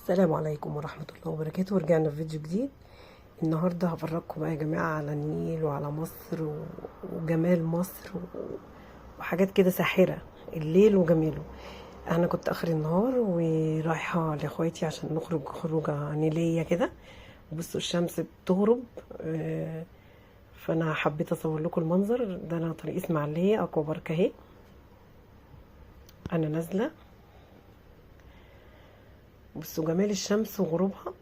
السلام عليكم ورحمة الله وبركاته. ورجعنا في فيديو جديد. النهاردة هفرجكم بقى يا جماعة على النيل وعلى مصر وجمال مصر وحاجات كده ساحرة، الليل وجماله. انا كنت اخر النهار ورايحة لاخواتي عشان نخرج خروجة نيلية كده. بصوا الشمس بتغرب، فانا حبيت اصور لكم المنظر ده. انا طريق اسماعيلية اكوا بارك اهي، انا نازلة. بصوا جمال الشمس وغروبها.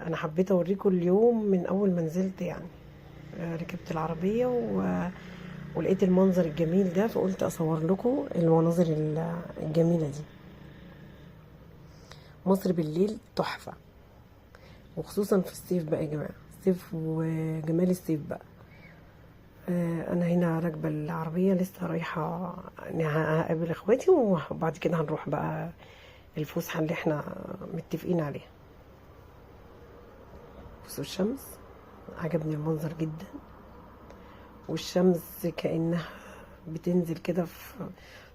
انا حبيت اوريكم اليوم من اول ما نزلت يعني. ركبت العربية ولقيت المنظر الجميل ده، فقلت اصور لكم المناظر الجميلة دي. مصر بالليل تحفة، وخصوصا في الصيف بقى يا جماعة، الصيف وجمال الصيف بقى. انا هنا راكبة العربية لسه رايحة هقابل اخواتي، وبعد كده هنروح بقى الفسحة اللي احنا متفقين عليها. بصوا الشمس، عجبني المنظر جدا. والشمس كأنها بتنزل كده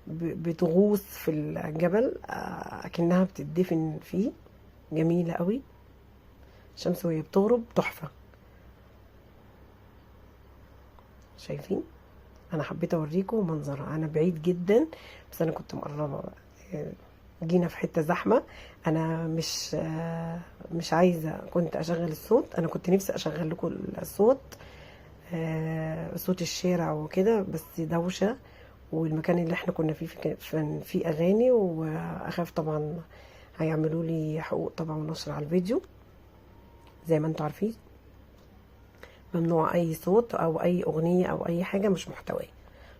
بتغوص في الجبل، اكنها بتدفن فيه. جميلة قوي الشمس وهي بتغرب، تحفة. شايفين؟ انا حبيت اوريكم منظرها. انا بعيد جدا بس انا كنت مقربة بقى. جينا في حتة زحمة. انا مش عايزة كنت اشغل الصوت، انا كنت نفسي اشغل لكم الصوت، صوت الشارع وكده، بس دوشة. والمكان اللي احنا كنا فيه في اغاني، واخاف طبعا هيعملوا لي حقوق طبعا ونشر على الفيديو. زي ما انتوا عارفين ممنوع اي صوت او اي اغنية او اي حاجة مش محتوية،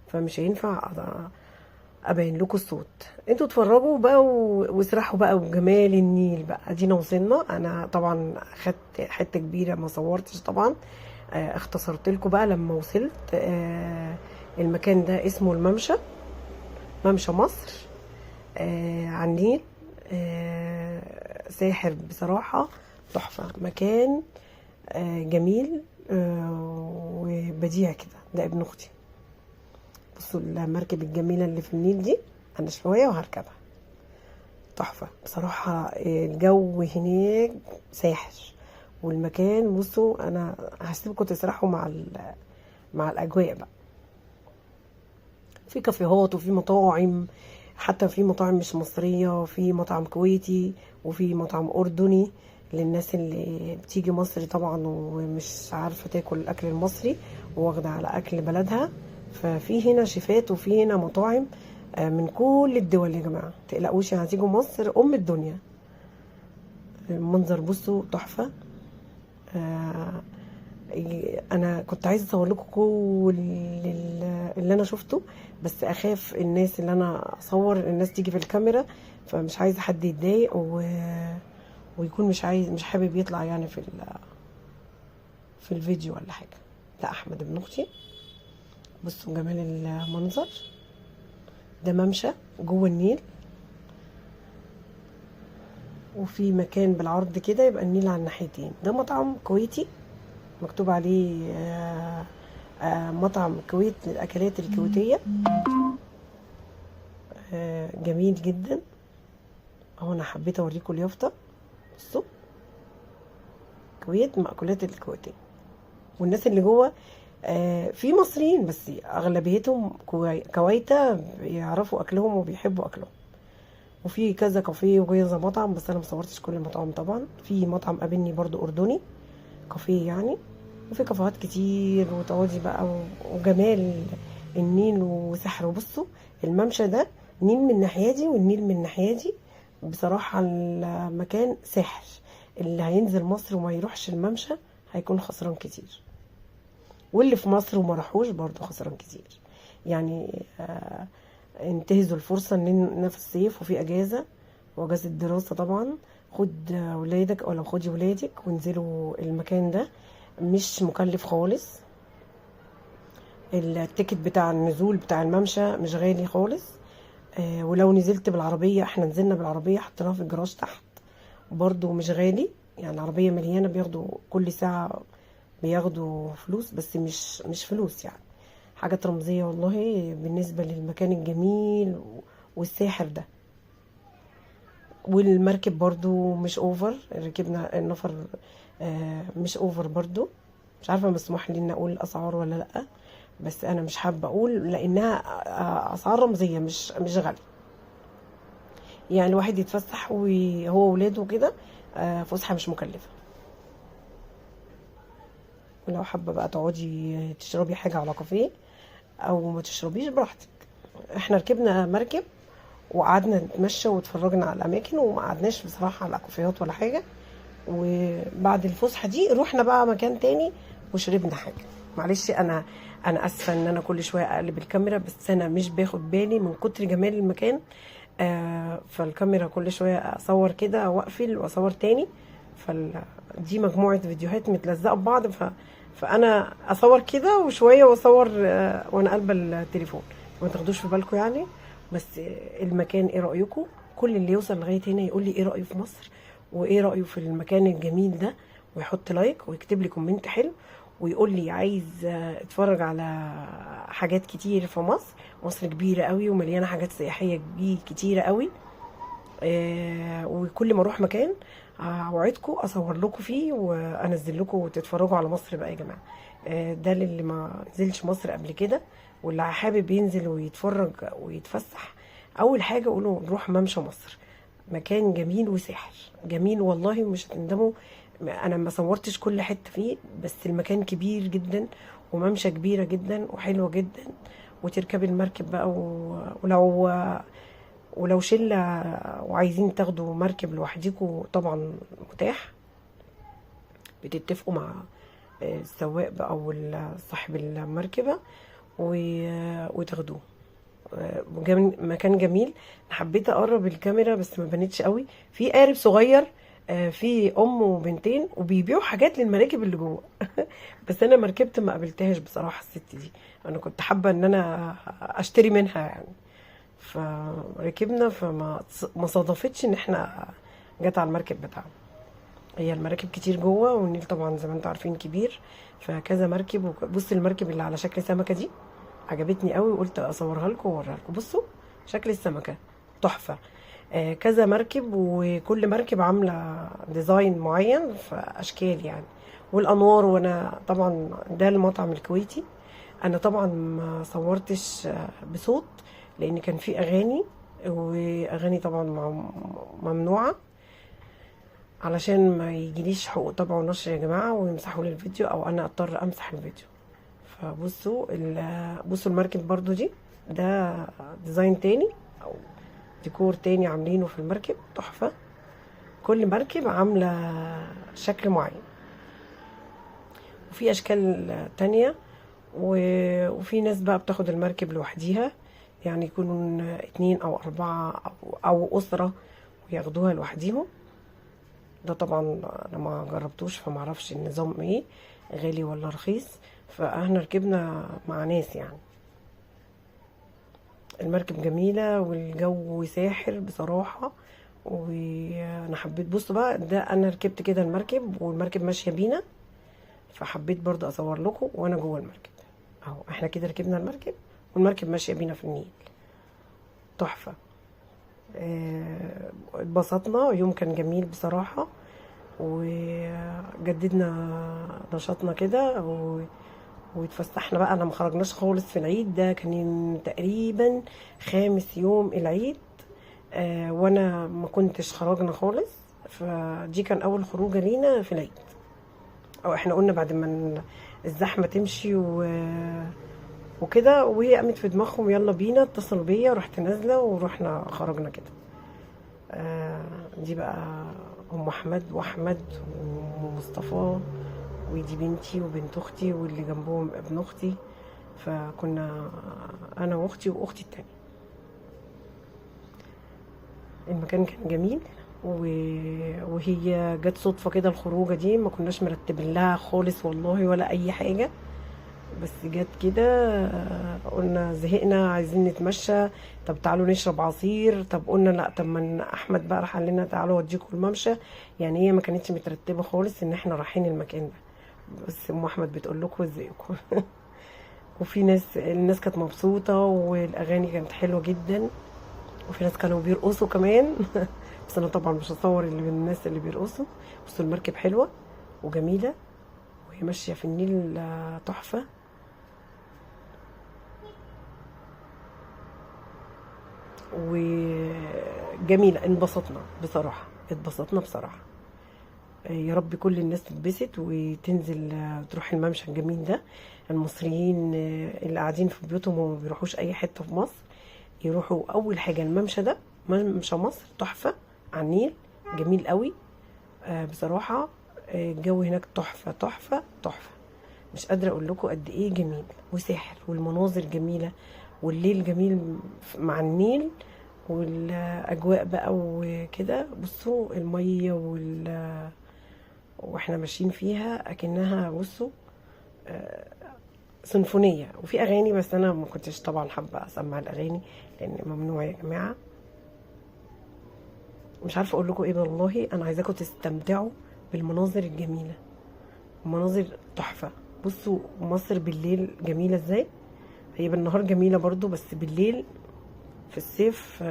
فمش هينفع ابين لكم الصوت. انتوا اتفرجوا بقى واسرحوا بقى بجمال النيل بقى. ادينا وصلنا. انا طبعا خدت حتة كبيرة ما صورتش طبعا، اختصرت لكم بقى لما وصلت. المكان ده اسمه الممشى، ممشى مصر، على النيل. ساحر بصراحة، تحفة مكان، جميل، وبديع كده. ده ابن اختي. بصوا المركب الجميلة اللي في النيل دي، انا شوية وهركبها. تحفة بصراحة. الجو هناك ساحر، والمكان بصوا. انا هسيبكم تسرحوا مع الاجواء بقى. في كافيهات وفي مطاعم، حتى في مطاعم مش مصرية، وفي مطعم كويتي وفي مطعم أردني للناس اللي بتيجي مصر طبعا ومش عارفة تاكل الأكل المصري واخدة على أكل بلدها. ففي هنا شيفات وفي هنا مطاعم من كل الدول يا جماعة. متقلقوش يعني، هتيجوا مصر أم الدنيا. المنظر بصوا تحفة. آه، انا كنت عايزه اصور لكم كل اللي انا شفته، بس اخاف الناس اللي انا اصور الناس تيجي في الكاميرا، فمش عايزه حد يتضايق ويكون مش حابب يطلع يعني في الفيديو ولا حاجه. لا، احمد ابن اختي. بصوا جمال المنظر ده. ممشى جوه النيل، وفي مكان بالعرض كده يبقى النيل على الناحيتين. ده مطعم كويتي مكتوب عليه مطعم الكويت للأكلات الكويتية. جميل جدا. اهو انا حبيت اوريكم اليافطة. بصوا، كويت مأكولات الكويتية. والناس اللي جوه في مصريين بس اغلبيتهم كويتة، بيعرفوا اكلهم وبيحبوا اكلهم. وفي كذا كافيه وكذا مطعم، بس انا مصورتش كل المطاعم طبعا. في مطعم قابلني برضو اردني، كافيه يعني. وفي كافيهات كتير، وتقعدي بقى وجمال النيل وسحر. وبصوا الممشى ده، نيل من الناحيه دي والنيل من الناحيه دي. بصراحه المكان سحر. اللي هينزل مصر وما يروحش الممشى هيكون خسران كتير، واللي في مصر وما راحوش برضه خسران كتير يعني. انتهزوا الفرصه ان في الصيف وفي اجازه واجازه دراسه طبعا. خد ولادك او لو خدي ولادك وانزلوا المكان ده. مش مكلف خالص. التيكت بتاع النزول بتاع الممشى مش غالي خالص. ولو نزلت بالعربية، احنا نزلنا بالعربية حطيناها في الجراج تحت، برضو مش غالي يعني. العربية مليانة، بياخدوا كل ساعة بياخدوا فلوس، بس مش فلوس يعني. حاجات رمزية والله بالنسبة للمكان الجميل والساحر ده. والمركب برضو مش اوفر، ركبنا النفر مش اوفر برضو. مش عارفه مسموح لي ان اقول الاسعار ولا لا، بس انا مش حابه اقول لانها اسعار رمزيه، مش غاليه. يعني الواحد يتفسح وهو وولاده كده، فسحه مش مكلفه. ولو حابه بقى تقعدي تشربي حاجه على كافيه او ما تشربيش براحتك. احنا ركبنا مركب وقعدنا نتمشى واتفرجنا على الاماكن، وما قعدناش بصراحه على كافيهات ولا حاجه. وبعد الفسحه دي رحنا بقى مكان تاني وشربنا حاجه. معلش انا اسفه ان انا كل شويه اقلب الكاميرا، بس انا مش باخد بالي من كتر جمال المكان. فالكاميرا كل شويه اصور كده واقفل واصور تاني. دي مجموعه فيديوهات متلزقه ببعض، فانا اصور كده وشويه واصور وانا قلبه التليفون. ما تاخدوش في بالكم يعني. بس المكان ايه رايكم؟ كل اللي يوصل لغايه هنا يقول لي ايه رايه في مصر وايه رايه في المكان الجميل ده، ويحط لايك ويكتب لي كومنت حلو، ويقول لي عايز اتفرج على حاجات كتير في مصر. مصر كبيره قوي ومليانه حاجات سياحيه كتيره قوي. وكل ما اروح مكان اوعدكم اصور لكم فيه وانزل لكم وتتفرجوا على مصر بقى يا جماعه. ده اللي ما نزلش مصر قبل كده واللي حابب ينزل ويتفرج ويتفسح، اول حاجه قولوا نروح ممشى مصر. مكان جميل وساحر جميل والله، مش هتندموا. انا ما صورتش كل حته فيه، بس المكان كبير جدا وممشى كبيره جدا وحلوه جدا. وتركبي المركب بقى ولو شله وعايزين تاخدوا مركب لوحديكوا طبعا متاح. بتتفقوا مع السواق بقى او صاحب المركبه وتاخدوه. مكان جميل. حبيت اقرب الكاميرا بس ما بانتش قوي. في قارب صغير، في ام وبنتين وبيبيعوا حاجات للمراكب اللي جوه. بس انا مركبت ما قابلتهاش بصراحه الست دي. انا كنت حابه ان انا اشتري منها يعني. فركبنا ما صادفتش ان احنا جت على المركب بتاعنا. هي المراكب كتير جوه، والنيل طبعا زي ما انتم عارفين كبير، فكذا مركب. بص المركب اللي على شكل سمكه دي عجبتني قوي، وقلت اصورها لكم واوريها لكم. بصوا شكل السمكه تحفه. كذا مركب وكل مركب عامله ديزاين معين في اشكال يعني، والانوار. وانا طبعا ده المطعم الكويتي. انا طبعا ما صورتش بصوت لان كان في اغاني، واغاني طبعا ممنوعه علشان ما يجيليش حقوق طبع ونشر يا جماعه ويمسحوا لي الفيديو او انا اضطر امسح الفيديو. فبصوا بصوا المركب برضو دي، ده ديزاين تاني او ديكور تاني عاملينه في المركب تحفه. كل مركب عامله شكل معين، وفي اشكال تانية. وفي ناس بقى بتاخد المركب لوحديها، يعني يكونوا 2 أو 4 أو أسرة وياخدوها لوحديهم. ده طبعا انا ما جربتوش فمعرفش النظام ايه، غالي ولا رخيص. فاحنا ركبنا مع ناس يعني. المركب جميلة والجو ساحر بصراحة، وانا حبيت. بصوا بقى ده انا ركبت كده المركب والمركب ماشية بينا، فحبيت برضه اصور لكم وانا جوه المركب اهو. احنا كده ركبنا المركب والمركب ماشية بينا في النيل تحفة. اتبسطنا، يوم كان جميل بصراحة، وجددنا نشاطنا كده واتفسحنا بقى. انا ما خرجناش خالص في العيد ده، كان تقريبا 5 يوم العيد. وانا ما كنتش خرجنا خالص، فدي كان اول خروجه لينا في العيد. او احنا قلنا بعد ما الزحمه تمشي وكده، وهي قامت في دماغهم يلا بينا، اتصلوا بيا ورحت نازله ورحنا خرجنا كده. دي بقى ام احمد واحمد ومصطفى، ودي بنتي وبنت اختي، واللي جنبهم ابن اختي. فكنا انا واختي واختي التانية. المكان كان جميل، وهي جت صدفه كده الخروجه دي، ما كناش مرتبين لها خالص والله ولا اي حاجه، بس جت كده. قلنا زهقنا عايزين نتمشى، طب تعالوا نشرب عصير. طب قلنا لا، طب ما احمد بقى راح قال لنا تعالوا اوديكم الممشى. يعني هي ما كانتش مترتبه خالص ان احنا رايحين المكان ده، بس ام احمد بتقول لكم ازيكم. وفي الناس كانت مبسوطه والاغاني كانت حلوه جدا، وفي ناس كانوا بيرقصوا كمان بس انا طبعا مش هصور اللي من الناس اللي بيرقصوا. بصوا المركب حلوه وجميله وهي ماشيه في النيل، تحفه. وجميله، انبسطنا بصراحه، اتبسطنا بصراحه. يا رب كل الناس تتبسط وتنزل تروح الممشى الجميل ده. المصريين اللي قاعدين في بيوتهم وما بيروحوش اي حته في مصر يروحوا اول حاجه الممشى ده. ممشى مصر تحفه على النيل، جميل قوي بصراحه. الجو هناك تحفه تحفه تحفه، مش قادره اقول لكم قد ايه جميل وساحر، والمناظر جميله، والليل جميل مع النيل، والاجواء بقى وكده. بصوا الميه واحنا ماشيين فيها اكنها، بصوا سيمفونيه. وفي اغاني بس انا ما كنتش طبعا حابه اسمع الاغاني لان ممنوع يا جماعه. مش عارفه اقول لكم ايه والله. انا عايزاكم تستمتعوا بالمناظر الجميله، مناظر تحفه. بصوا مصر بالليل جميله ازاي. هي بالنهار جميله برضو بس بالليل في الصيف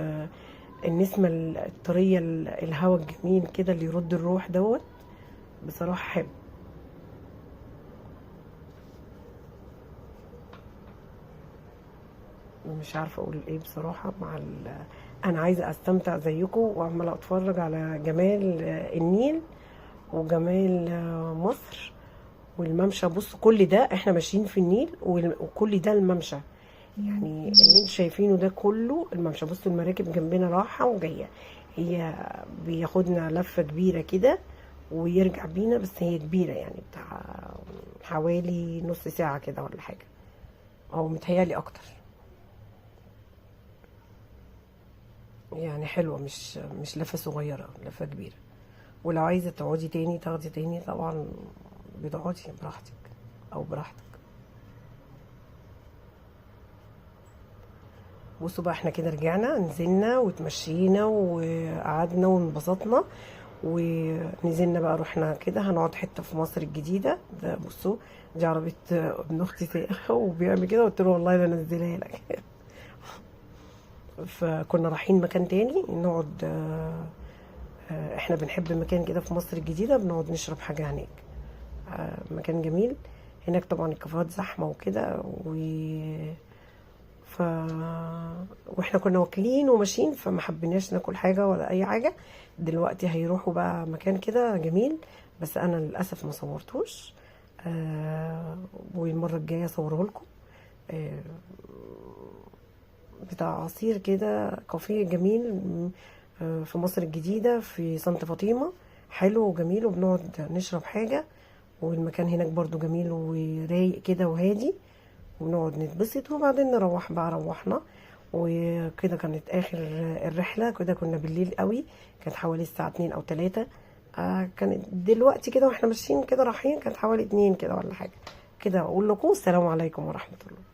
النسمه الطريه، الهواء الجميل كده اللي يرد الروح دوت بصراحه حلو. مش عارفه اقول ايه بصراحه انا عايزه استمتع زيكم وعماله اتفرج على جمال النيل وجمال مصر والممشى. بصوا كل ده احنا ماشيين في النيل وكل ده الممشى، يعني اللي انتوا شايفينه ده كله الممشى. بصوا المراكب جنبنا رايحه وجايه، هي بياخدنا لفه كبيره كده ويرجع بينا، بس هي كبيره يعني بتاع حوالي نص ساعه كده ولا حاجه، او متهيالي اكتر. يعني حلوه، مش لفه صغيره، لفه كبيره. ولو عايزه تقعدي تاني تاخدي تاني طبعا بتقعدي براحتك او براحتك. بصوا بقى احنا كده رجعنا، نزلنا وتمشينا وقعدنا وانبسطنا ونزلنا بقى. رحنا كده هنقعد حته في مصر الجديده ده. بصوا دي عربيه ابن اختي سايقها وبيعمل كده، قلت له والله لا انزلها لك فكنا رايحين مكان تاني نقعد. احنا بنحب مكان كده في مصر الجديده بنقعد نشرب حاجه هناك. مكان جميل هناك طبعا، الكافيهات زحمه وكده ف واحنا كنا واكلين وماشيين فما حبيناش ناكل حاجه ولا اي حاجه. دلوقتي هيروحوا بقى مكان كده جميل بس انا للاسف ما صورتوش. والمره الجايه اصوره لكم. بتاع عصير كده، كافيه جميل في مصر الجديده في سانت فاطمه، حلو وجميل وبنقعد نشرب حاجه. والمكان هناك برضو جميل ورايق كده وهادي، ونقعد نتبسط وبعدين نروح بقى. روحنا وكده كانت اخر الرحله. كده كنا بالليل قوي، كانت حوالي الساعه 2 او 3. كانت دلوقتي كده واحنا ماشيين كده رايحين كانت حوالي 2 كده ولا حاجه كده. اقول لكم السلام عليكم ورحمه الله.